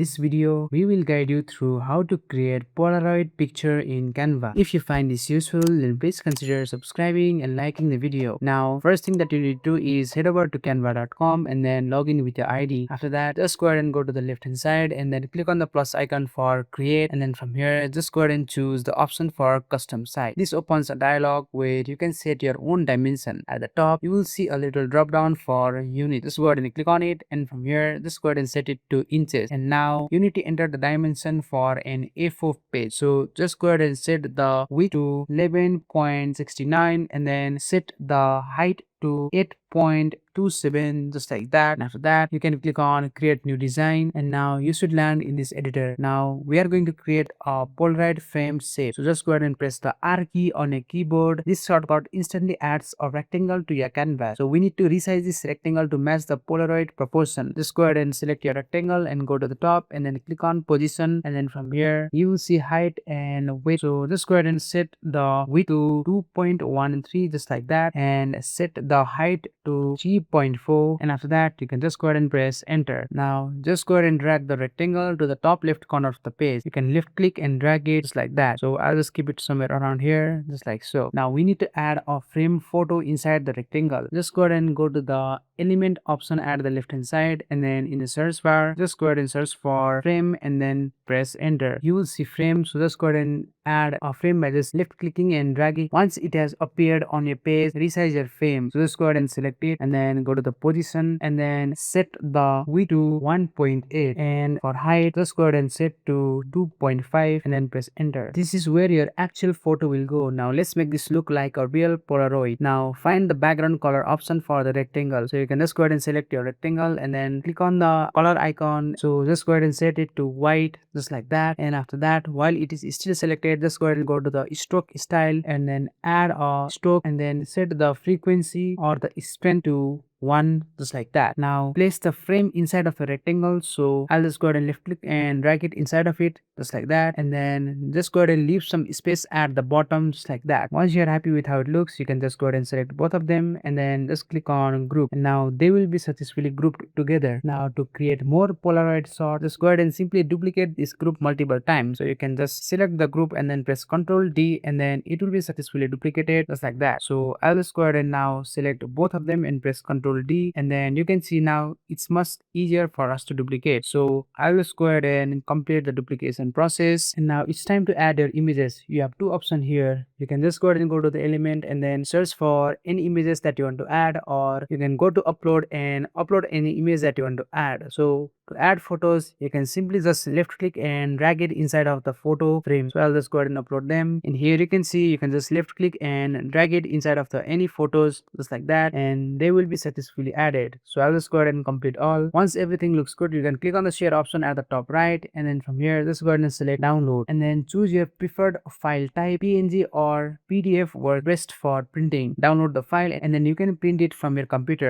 this video, we will guide you through how to create Polaroid picture in Canva. If you find this useful, then please consider subscribing and liking the video. Now, first thing that you need to do is head over to canva.com and then log in with your ID. After that, just go ahead and go to the left hand side and then click on the plus icon for create, and then from here, just go ahead and choose the option for custom site. This opens a dialog where you can set your own dimension. At the top, you will see a little drop down for unit. Just go ahead and click on it, and from here, just go ahead and set it to inches. And now you need to enter the dimension for an A4 page. So just go ahead and set the width to 11.69 and then set the height to 8.27, just like that. And after that, you can click on create new design, and now you should land in this editor. Now we are going to create a Polaroid frame shape. So just go ahead and press the R key on a keyboard. This shortcut instantly adds a rectangle to your canvas. So we need to resize this rectangle to match the Polaroid proportion. Just go ahead and select your rectangle and go to the top and then click on position, and then from here you will see height and width. So just go ahead and set the width to 2.13, just like that, and set the height to 3.4, and after that you can just go ahead and press enter. Now just go ahead and drag the rectangle to the top left corner of the page. You can left click and drag it just like that. So I'll just keep it somewhere around here, just like so. Now we need to add a frame photo inside the rectangle. Just go ahead and go to the element option at the left hand side, and then in the search bar just go ahead and search for frame and then press enter. You will see frame. So just go ahead and add a frame by just left clicking and dragging. Once it has appeared on your page, resize your frame. So just go ahead and select it and then go to the position and then set the width to 1.8, and for height just go ahead and set to 2.5 and then press enter. This is where your actual photo will go. Now let's make this look like a real Polaroid. Now find the background color option for the rectangle. So you can just go ahead and select your rectangle and then click on the color icon. So just go ahead and set it to white, just like that. And after that, while it is still selected, just go ahead and go to the stroke style and then add a stroke and then set the frequency or the strength to 1, just like that. Now place the frame inside of a rectangle. So I'll just go ahead and left click and drag it inside of it, just like that, and then just go ahead and leave some space at the bottom, just like that. Once you're happy with how it looks, you can just go ahead and select both of them and then just click on group, and now they will be successfully grouped together. Now to create more Polaroid shots, just go ahead and simply duplicate this group multiple times. So you can just select the group and then press Ctrl D, and then it will be successfully duplicated, just like that. So I'll just go ahead and now select both of them and press Ctrl D, and then you can see now it's much easier for us to duplicate. So I'll just go ahead and complete the duplication process, and now it's time to add your images. You have two options here. You can just go ahead and go to the element and then search for any images that you want to add, or you can go to upload and upload any image that you want to add. So to add photos, you can simply just left click and drag it inside of the photo frame. So I'll just go ahead and upload them, and here you can see you can just left click and drag it inside of the any photos, just like that, and they will be successfully added. So I'll just go ahead and complete all. Once everything looks good, you can click on the share option at the top right, and then from here just go ahead and select download, and then choose your preferred file type. PNG or PDF work best for printing. Download the file and then you can print it from your computer.